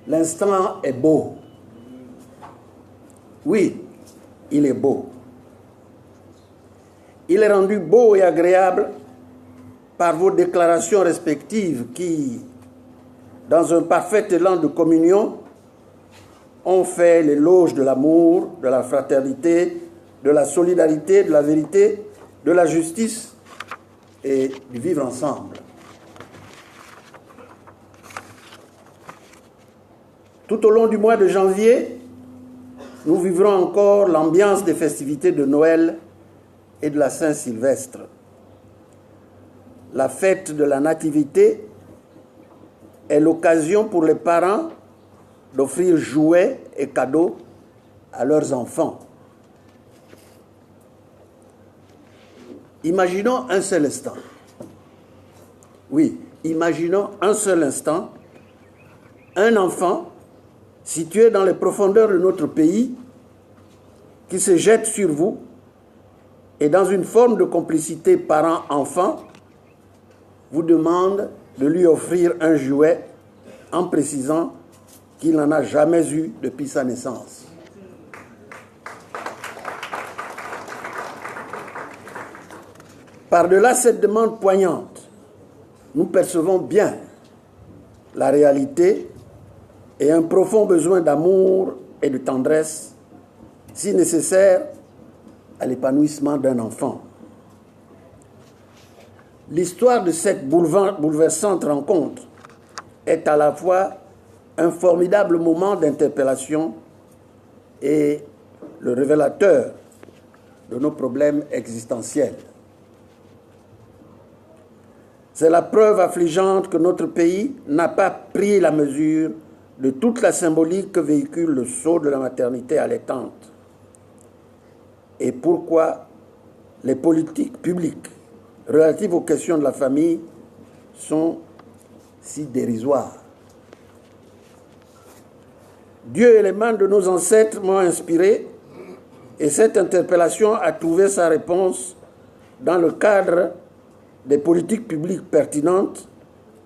L'instant est beau. Oui, il est beau. Il est rendu beau et agréable par vos déclarations respectives qui, dans un parfait élan de communion, ont fait l'éloge de l'amour, de la fraternité, de la solidarité, de la vérité, de la justice et du vivre ensemble. Tout au long du mois de janvier, nous vivrons encore l'ambiance des festivités de Noël et de la Saint-Sylvestre. La fête de la Nativité est l'occasion pour les parents d'offrir jouets et cadeaux à leurs enfants. Imaginons un seul instant. Oui, imaginons un seul instant un enfant situé dans les profondeurs de notre pays qui se jette sur vous et dans une forme de complicité parent-enfant vous demande de lui offrir un jouet en précisant qu'il n'en a jamais eu depuis sa naissance. Par-delà cette demande poignante, nous percevons bien la réalité et un profond besoin d'amour et de tendresse, si nécessaire à l'épanouissement d'un enfant. L'histoire de cette bouleversante rencontre est à la fois un formidable moment d'interpellation et le révélateur de nos problèmes existentiels. C'est la preuve affligeante que notre pays n'a pas pris la mesure de toute la symbolique que véhicule le sceau de la maternité allaitante. Et pourquoi les politiques publiques relatives aux questions de la famille sont si dérisoires. Dieu et les mains de nos ancêtres m'ont inspiré et cette interpellation a trouvé sa réponse dans le cadre des politiques publiques pertinentes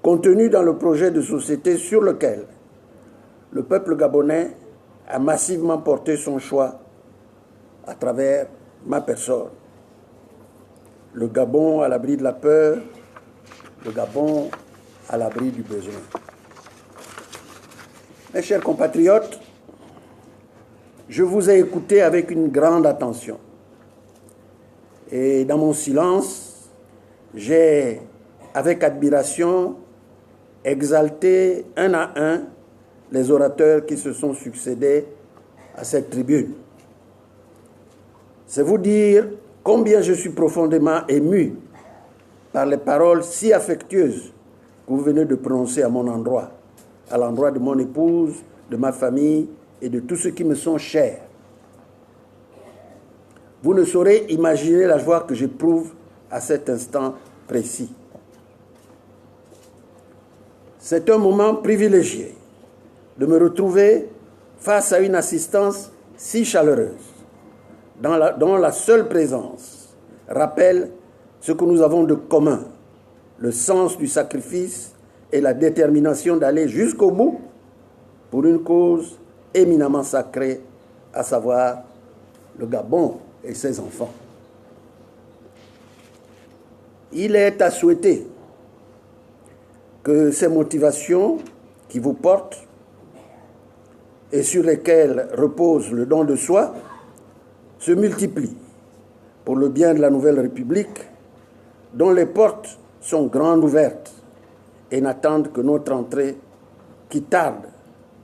contenues dans le projet de société sur lequel le peuple gabonais a massivement porté son choix à travers ma personne. Le Gabon à l'abri de la peur, le Gabon à l'abri du besoin. Mes chers compatriotes, je vous ai écouté avec une grande attention. Et dans mon silence, j'ai, avec admiration, exalté un à un les orateurs qui se sont succédés à cette tribune. C'est vous dire combien je suis profondément ému par les paroles si affectueuses que vous venez de prononcer à mon endroit, à l'endroit de mon épouse, de ma famille et de tous ceux qui me sont chers. Vous ne saurez imaginer la joie que j'éprouve à cet instant précis. C'est un moment privilégié de me retrouver face à une assistance si chaleureuse, dont la seule présence rappelle ce que nous avons de commun, le sens du sacrifice et la détermination d'aller jusqu'au bout pour une cause éminemment sacrée, à savoir le Gabon et ses enfants. Il est à souhaiter que ces motivations qui vous portent et sur lesquelles repose le don de soi se multiplient pour le bien de la Nouvelle République, dont les portes sont grandes ouvertes et n'attendent que notre entrée qui tarde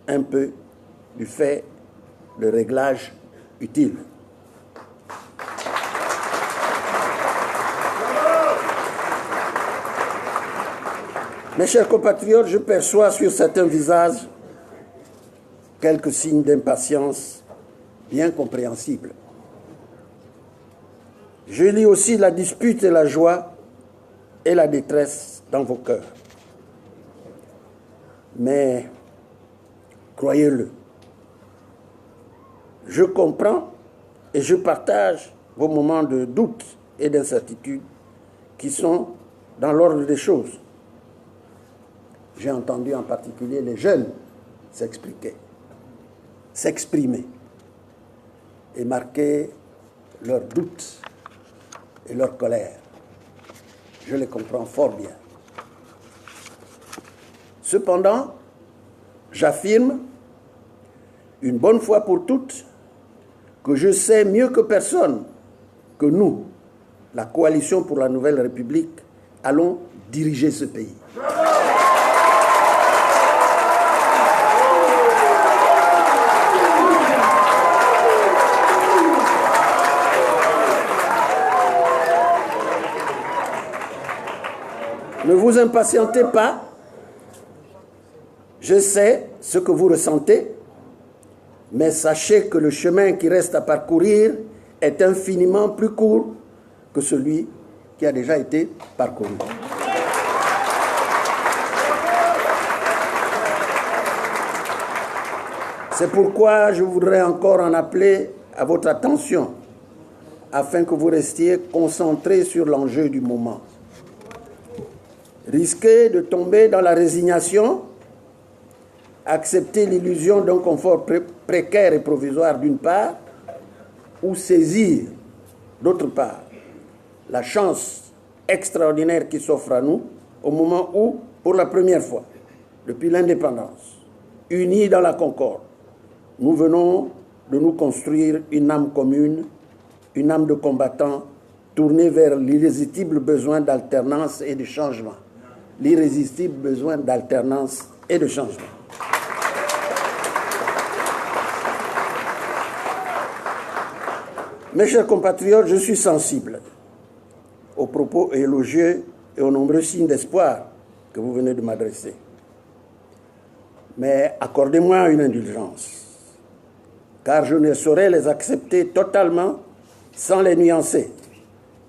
un peu du fait de réglages utiles. Mes chers compatriotes, je perçois sur certains visages quelques signes d'impatience bien compréhensibles. Je lis aussi la dispute et la joie et la détresse dans vos cœurs. Mais, croyez-le, je comprends et je partage vos moments de doute et d'incertitude qui sont dans l'ordre des choses. J'ai entendu en particulier les jeunes s'exprimer et marquer leurs doutes et leur colère. Je les comprends fort bien. Cependant, j'affirme une bonne fois pour toutes que je sais mieux que personne que nous, la coalition pour la Nouvelle République, allons diriger ce pays. Ne vous impatientez pas. Je sais ce que vous ressentez, mais sachez que le chemin qui reste à parcourir est infiniment plus court que celui qui a déjà été parcouru. C'est pourquoi je voudrais encore en appeler à votre attention afin que vous restiez concentrés sur l'enjeu du moment. Risquer de tomber dans la résignation, accepter l'illusion d'un confort précaire et provisoire d'une part, ou saisir d'autre part la chance extraordinaire qui s'offre à nous au moment où, pour la première fois, depuis l'indépendance, unis dans la concorde, nous venons de nous construire une âme commune, une âme de combattants tournée vers l'irrésistible besoin d'alternance et de changement. L'irrésistible besoin d'alternance et de changement. Mes chers compatriotes, je suis sensible aux propos élogieux et aux nombreux signes d'espoir que vous venez de m'adresser. Mais accordez-moi une indulgence, car je ne saurais les accepter totalement sans les nuancer,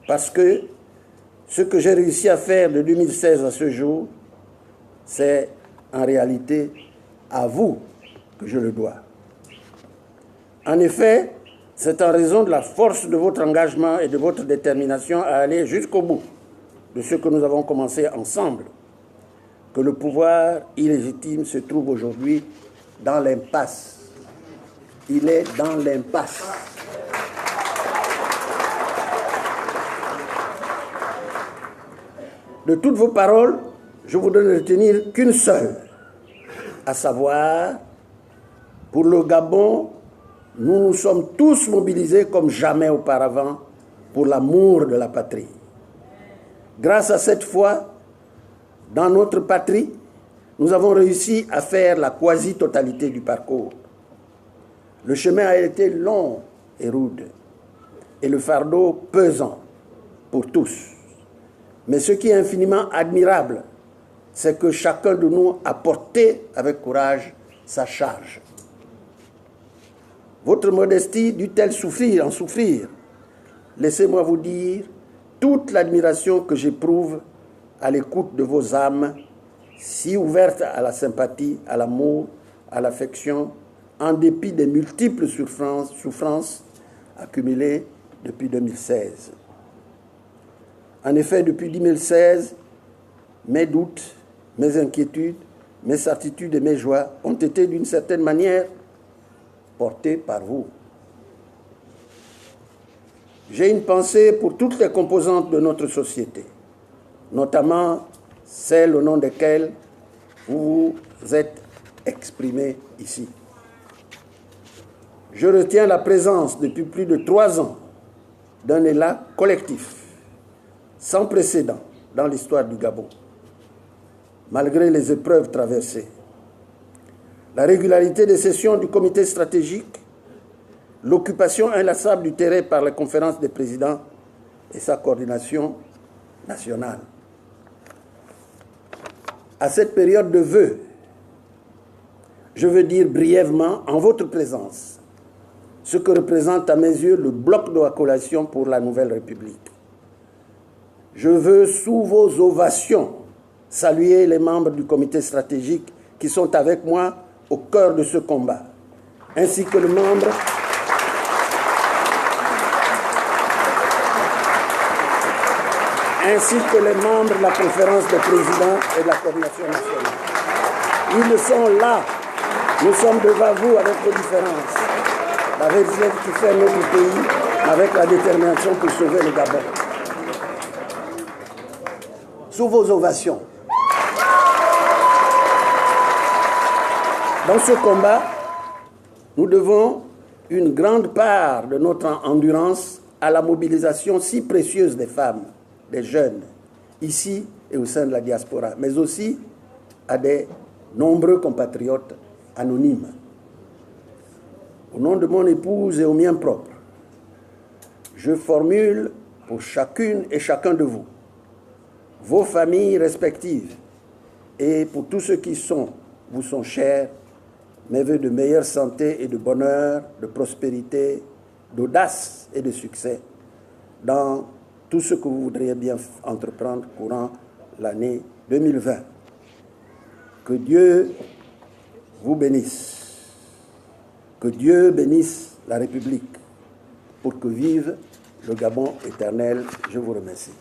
parce que ce que j'ai réussi à faire de 2016 à ce jour, c'est en réalité à vous que je le dois. En effet, c'est en raison de la force de votre engagement et de votre détermination à aller jusqu'au bout de ce que nous avons commencé ensemble que le pouvoir illégitime se trouve aujourd'hui dans l'impasse. Il est dans l'impasse. De toutes vos paroles, je voudrais ne retenir qu'une seule, à savoir, pour le Gabon, nous nous sommes tous mobilisés comme jamais auparavant pour l'amour de la patrie. Grâce à cette foi, dans notre patrie, nous avons réussi à faire la quasi-totalité du parcours. Le chemin a été long et rude, et le fardeau pesant pour tous. Mais ce qui est infiniment admirable, c'est que chacun de nous a porté avec courage sa charge. Votre modestie dut-elle en souffrir? Laissez-moi vous dire toute l'admiration que j'éprouve à l'écoute de vos âmes, si ouvertes à la sympathie, à l'amour, à l'affection, en dépit des multiples souffrances accumulées depuis 2016. En effet, depuis 2016, mes doutes, mes inquiétudes, mes certitudes et mes joies ont été d'une certaine manière portés par vous. J'ai une pensée pour toutes les composantes de notre société, notamment celles au nom desquelles vous vous êtes exprimés ici. Je retiens la présence depuis plus de 3 ans d'un élan collectif sans précédent dans l'histoire du Gabon, malgré les épreuves traversées. La régularité des sessions du comité stratégique, l'occupation inlassable du terrain par la conférence des présidents et sa coordination nationale. À cette période de vœux, je veux dire brièvement, en votre présence, ce que représente à mes yeux le bloc de la coalition pour la Nouvelle République. Je veux, sous vos ovations, saluer les membres du comité stratégique qui sont avec moi au cœur de ce combat, ainsi que les membres ainsi que les membres de la conférence des présidents et de la coordination nationale. Ils sont là. Nous sommes devant vous avec nos différences. La réserve qui fait notre pays avec la détermination pour sauver le Gabon. Sous vos ovations. Dans ce combat, nous devons une grande part de notre endurance à la mobilisation si précieuse des femmes, des jeunes, ici et au sein de la diaspora, mais aussi à des nombreux compatriotes anonymes. Au nom de mon épouse et au mien propre, je formule pour chacune et chacun de vous, vos familles respectives et pour tous ceux qui vous sont chers, mes vœux de meilleure santé et de bonheur, de prospérité, d'audace et de succès dans tout ce que vous voudriez bien entreprendre courant l'année 2020. Que Dieu vous bénisse. Que Dieu bénisse la République pour que vive le Gabon éternel. Je vous remercie.